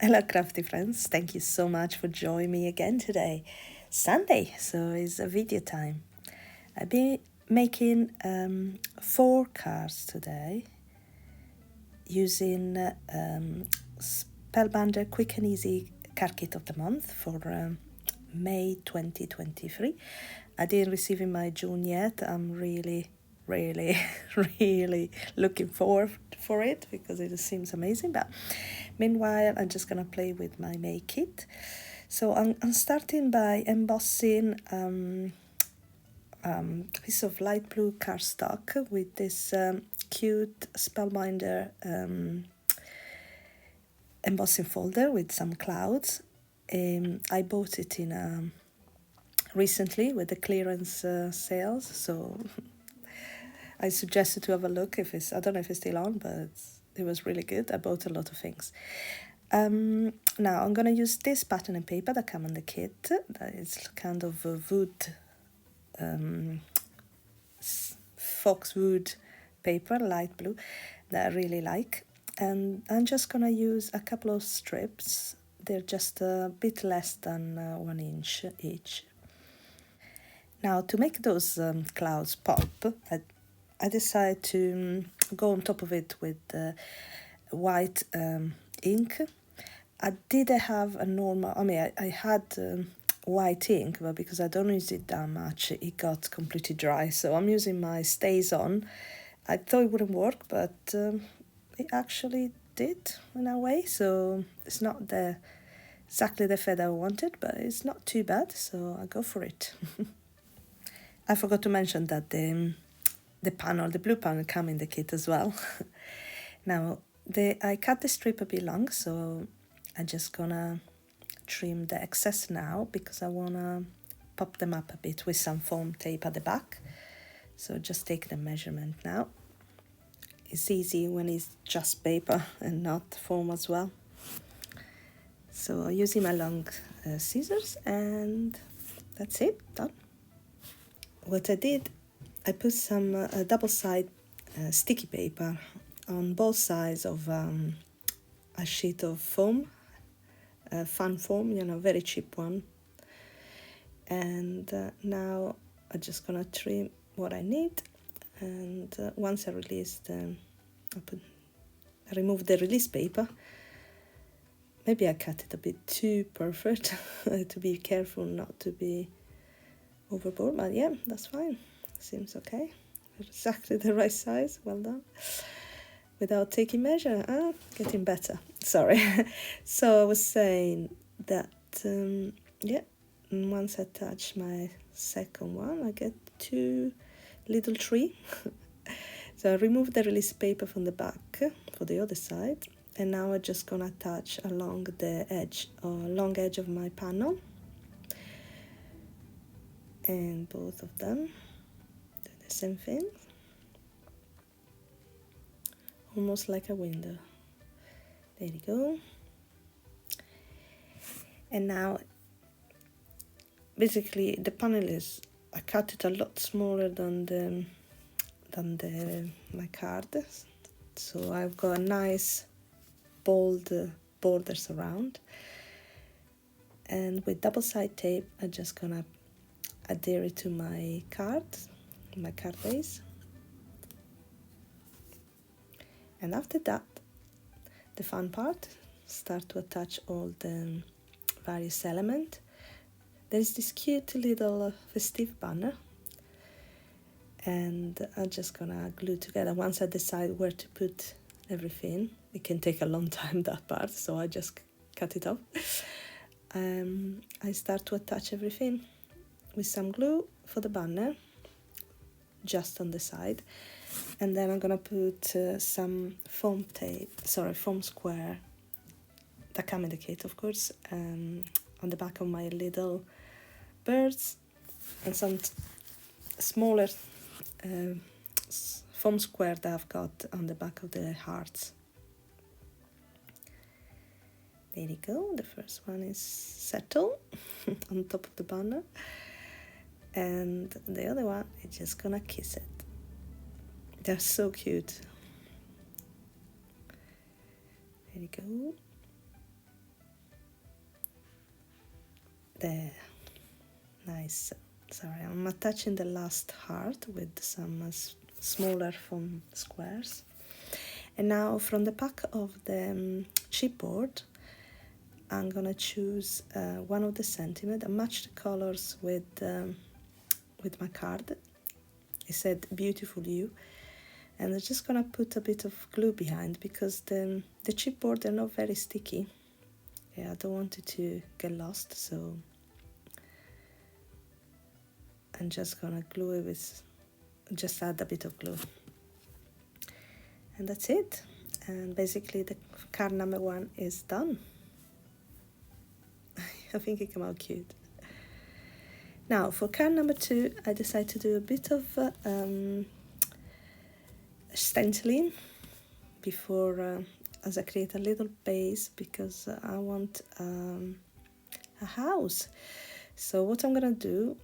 Hello, crafty friends. Thank you so much for joining me again today. Sunday, so it's a video time. I'll be making 4 cards today using Spellbinder Quick and Easy Card Kit of the Month for May 2023. I didn't receive in my June yet. I'm really, really looking forward for it because it seems amazing. But meanwhile, I'm just gonna play with my May kit. So I'm starting by embossing a piece of light blue cardstock with this cute Spellbinder embossing folder with some clouds. I bought it in recently with the clearance sales, so I suggested to have a look if I don't know if it's still on, but it was really good. I bought a lot of things. Now I'm gonna use this pattern and paper that come in the kit. That is kind of a wood, foxwood paper, light blue, that I really like. And I'm just gonna use a couple of strips. They're just a bit less than 1 inch each. Now to make those clouds pop, I decided to go on top of it with white ink. I didn't have a normal, I had white ink, but because I don't use it that much, it got completely dry. So I'm using my Stays On. I thought it wouldn't work, but it actually did in a way. So it's not exactly the fade I wanted, but it's not too bad. So I go for it. I forgot to mention that the blue panel come in the kit as well. Now, I cut the strip a bit long, so I'm just gonna trim the excess now because I wanna pop them up a bit with some foam tape at the back. So just take the measurement now. It's easy when it's just paper and not foam as well. So using my long scissors, and that's it, done. What I did, I put some double-sided sticky paper on both sides of a sheet of foam, fun foam, very cheap one. And now I'm just gonna trim what I need. And once I I remove the release paper. Maybe I cut it a bit too perfect to be careful not to be overboard, but yeah, that's fine. Seems okay. Exactly the right size. Well done. Without taking measure, getting better. Sorry. So I was saying that once I touch my second one, I get 2 little tree. So I removed the release paper from the back for the other side, and now I'm just gonna attach along the edge, long edge of my panel, and both of them do the same thing, almost like a window. There you go. And now, basically, the panel I cut it a lot smaller than my card, so I've got a nice bold borders around. And with double-sided tape, I'm just gonna adhere it to my card base. And after that, the fun part, start to attach all the various elements. There's this cute little festive banner, and I'm just gonna glue together. Once I decide where to put everything, it can take a long time, that part, so I just cut it off. I start to attach everything with some glue for the banner, just on the side, and then I'm gonna put some foam square that come in the kit, of course, on the back of my little birds, and some smaller foam square that I've got on the back of the hearts. There you go, the first one is settled on top of the banner, and the other one is just gonna kiss it. They're so cute. There you go. There, nice. Sorry, I'm attaching the last heart with some smaller foam squares. And now from the pack of the chipboard, I'm gonna choose one of the sentiment and match the colors with my card. It said "Beautiful You," and I'm just gonna put a bit of glue behind because the chipboard are not very sticky. Yeah, I don't want it to get lost, so I'm just gonna glue it with, just add a bit of glue. And that's it. And basically the card number 1 is done. I think it came out cute. Now for card number 2, I decided to do a bit of stenciling before as I create a little base because I want a house. So what I'm gonna do,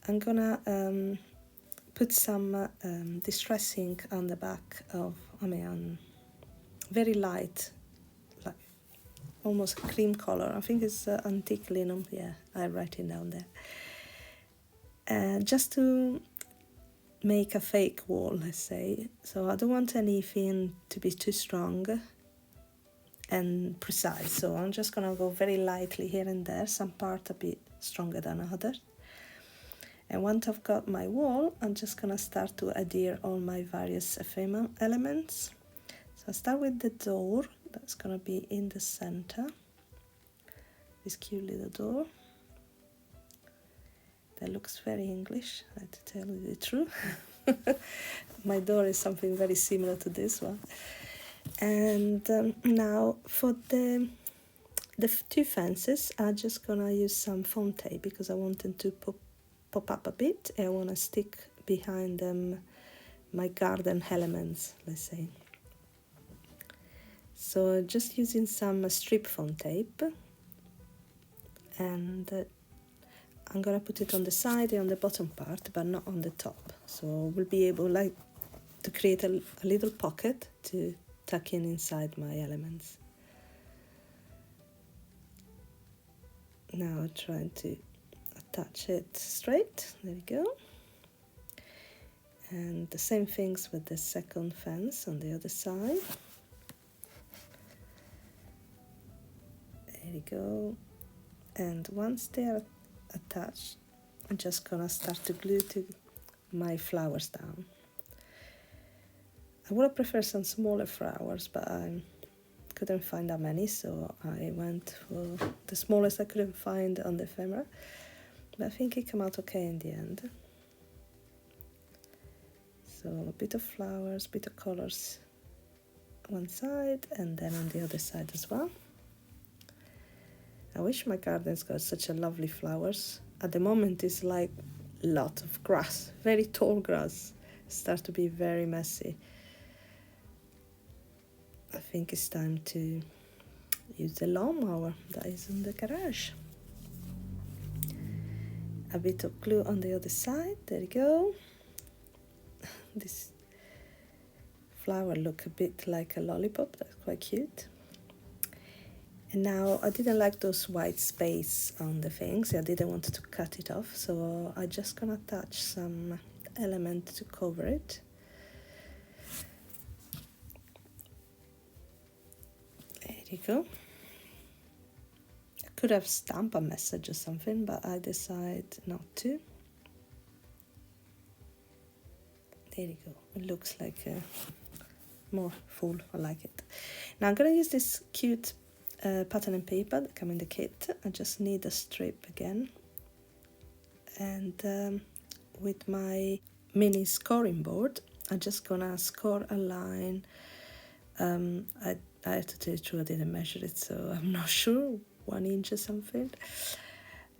I'm gonna put some distress ink on the back of, on very light, like almost cream color. I think it's antique linen. Yeah, I write it down there. Just to make a fake wall, let's say. So I don't want anything to be too strong and precise. So I'm just gonna go very lightly here and there, some part a bit stronger than others. And once I've got my wall, I'm just gonna start to adhere all my various ephemera elements. So I start with the door, that's gonna be in the center. This cute little door. That looks very English, I have to tell you the truth. My door is something very similar to this one. And now for the 2 fences, I'm just gonna use some foam tape because I want them to pop up a bit. I want to stick behind them my garden elements, let's say. So just using some strip foam tape, and I'm gonna put it on the side and on the bottom part, but not on the top. So we'll be able to create a little pocket to tuck in inside my elements. Now I'm trying to attach it straight, there we go. And the same things with the second fence on the other side. There we go. And once they are attached, I'm just gonna start to glue my flowers down. I would have preferred some smaller flowers, but I couldn't find that many, so I went for the smallest I couldn't find on the ephemera. But I think it came out okay in the end. So a bit of flowers, a bit of colors one side and then on the other side as well. I wish my garden's got such a lovely flowers. At the moment it's like a lot of grass, very tall grass. It starts to be very messy. I think it's time to use the lawnmower that is in the garage. A bit of glue on the other side, there you go. This flower look a bit like a lollipop, that's quite cute. And now I didn't like those white space on the things, I didn't want to cut it off, so I just gonna attach some element to cover it. There you go. I could have stamped a message or something, but I decided not to. There you go, it looks like more full, I like it. Now I'm gonna use this cute pattern and paper that come in the kit. I just need a strip again, and with my mini scoring board I'm just gonna score a line. I have to tell you the truth, I didn't measure it, so I'm not sure, 1 inch or something.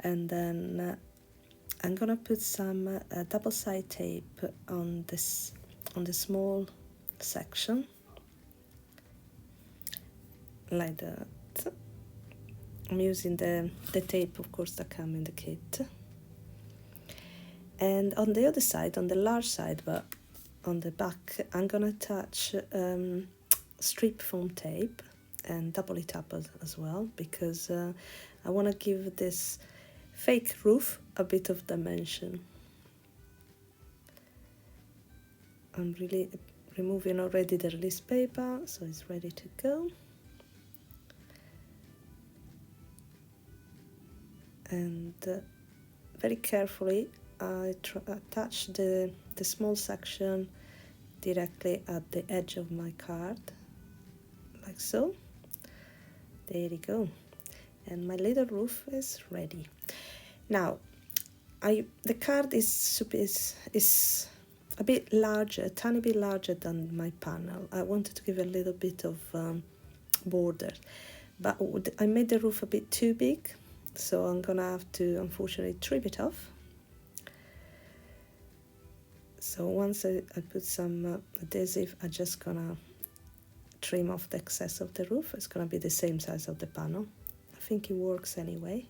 And then I'm gonna put some double side tape on the small section like that. I'm using the tape, of course, that come in the kit. And on the other side, on the large side, but on the back, I'm gonna attach strip foam tape, and double it up as well, because I want to give this fake roof a bit of dimension. I'm really removing already the release paper, so it's ready to go. And very carefully I attach the small section directly at the edge of my card, like so. There you go. And my little roof is ready. Now, the card is a bit larger, a tiny bit larger than my panel. I wanted to give a little bit of border, but I made the roof a bit too big, so I'm gonna have to unfortunately trim it off. So once I put some adhesive, I'm just gonna trim off the excess of the roof. It's gonna be the same size of the panel. I think it works anyway.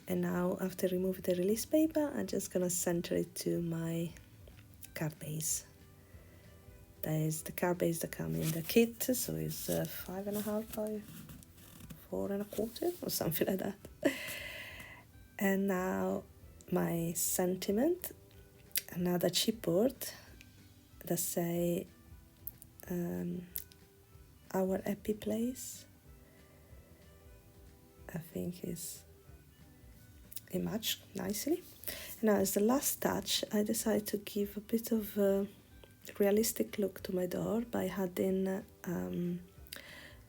And now, after removing the release paper, I'm just gonna center it to my card base. That is the card base that comes in the kit, so it's 5.5 by 4.25 or something like that. And now my sentiment, another chipboard that say our happy place. I think it matched nicely. Now, as the last touch, I decided to give a bit of a realistic look to my door by adding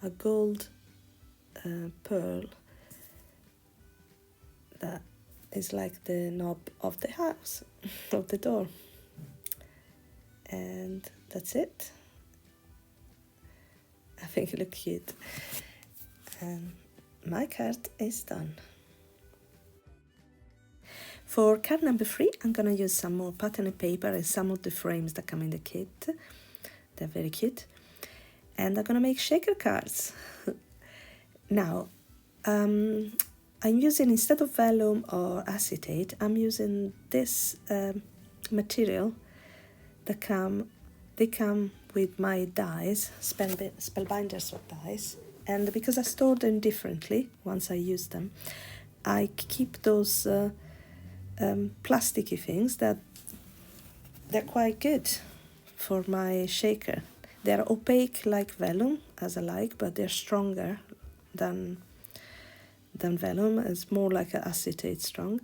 a gold pearl that is like the knob of the house, of the door. And that's it. I think it looks cute. And my card is done. For card number 3, I'm gonna use some more pattern paper and some of the frames that come in the kit. They're very cute. And I'm gonna make shaker cards. Now, I'm using, instead of vellum or acetate, I'm using this material that they come with my dies, Spellbinders of dies. And because I store them differently once I use them, I keep those plasticky things that they're quite good for my shaker. They're opaque like vellum, as I like, but they're stronger than vellum. It's more like an acetate strong.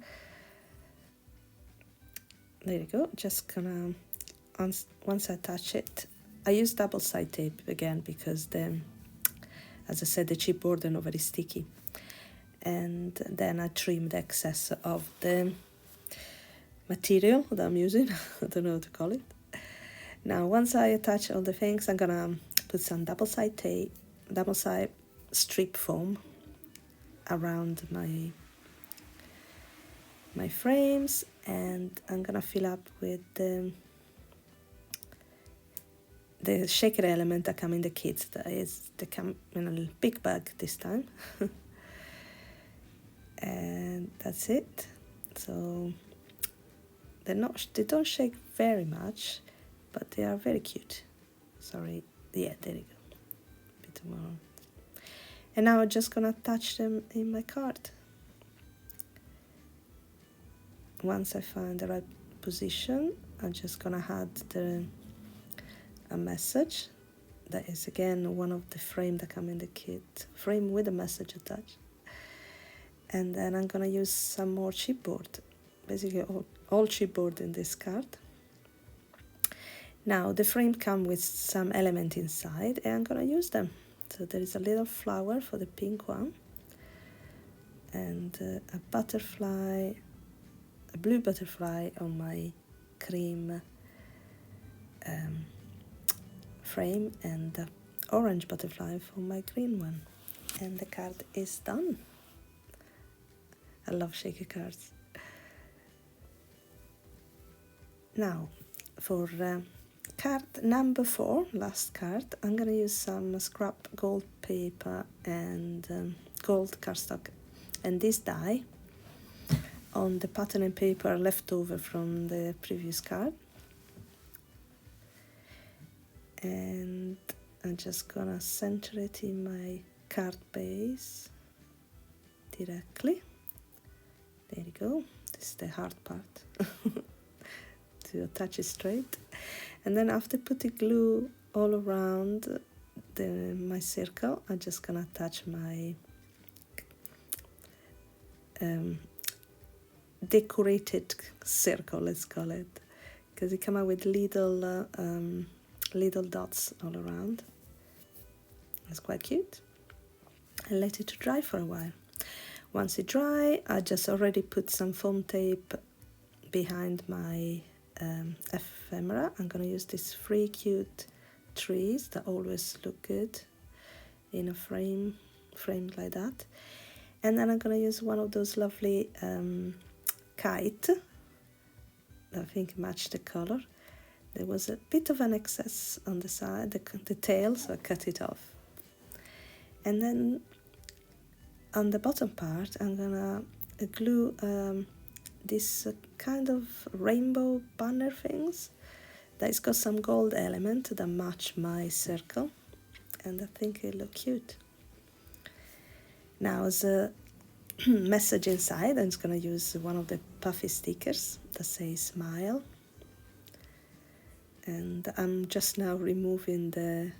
There you go. Just gonna, once I touch it, I use double side tape again because then, as I said, the chipboard are not very sticky. And then I trim the excess of the material that I'm using. I don't know what to call it. Now, once I attach all the things, I'm gonna put some double side tape, double side strip foam around my frames, and I'm gonna fill up with the shaker element that come in the kit. They come in a big bag this time. And that's it. So they don't shake very much, but they are very cute. Sorry, yeah, there you go. A bit more. And now I'm just gonna attach them in my card. Once I find the right position, I'm just gonna add a message. That is again one of the frame that come in the kit, frame with a message attached. And then I'm gonna use some more chipboard, basically all chipboard in this card. Now the frame comes with some element inside, and I'm gonna use them. So there is a little flower for the pink one, and a butterfly, a blue butterfly on my cream frame, and the orange butterfly for my green one. And the card is done. I love shaker cards. Now, for card number 4, last card, I'm gonna use some scrap gold paper and gold cardstock and this die on the pattern and paper left over from the previous card. And I'm I'm just gonna center it in my card base directly. There you go. This is the hard part to attach it straight. And then after putting glue all around my circle, I'm just gonna attach my decorated circle, let's call it, because it come out with little dots all around. It's quite cute. And let it dry for a while. Once it dry, I just already put some foam tape behind my ephemera. I'm gonna use these 3 cute trees that always look good in a frame like that. And then I'm gonna use one of those lovely kite that I think matched the color. There was a bit of an excess on the side, the tail, so I cut it off. And then on the bottom part, I'm gonna glue this kind of rainbow banner things that's got some gold element that match my circle, and I think it look cute. Now as a message inside, I'm just gonna use one of the puffy stickers that says smile, and I'm just now removing the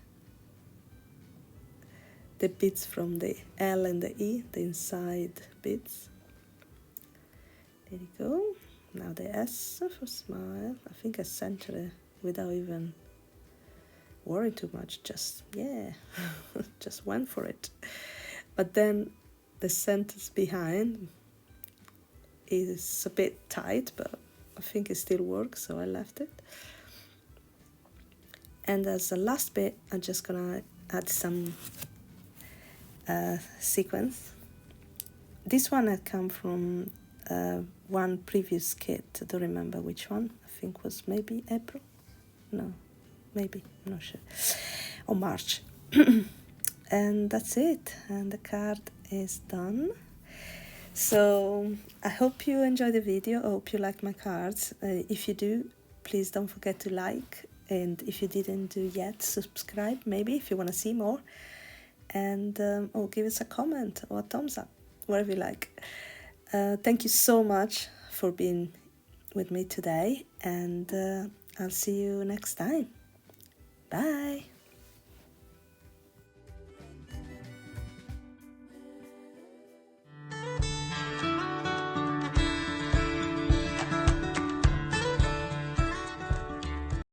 bits from the L and the E, the inside bits. There you go. Now the S for smile. I think I centered it without even worrying too much. Just, yeah, just went for it. But then the sentence behind is a bit tight, but I think it still works, so I left it. And as the last bit, I'm just gonna add some sequence. This one had come from one previous kit. I don't remember which one. I think was maybe April. No, maybe, I'm not sure. Or March. And that's it. And the card is done. So I hope you enjoyed the video. I hope you like my cards. If you do, please don't forget to like. And if you didn't do yet, subscribe maybe if you want to see more. And or give us a comment or a thumbs up, whatever you like. Thank you so much for being with me today, and I'll see you next time. Bye.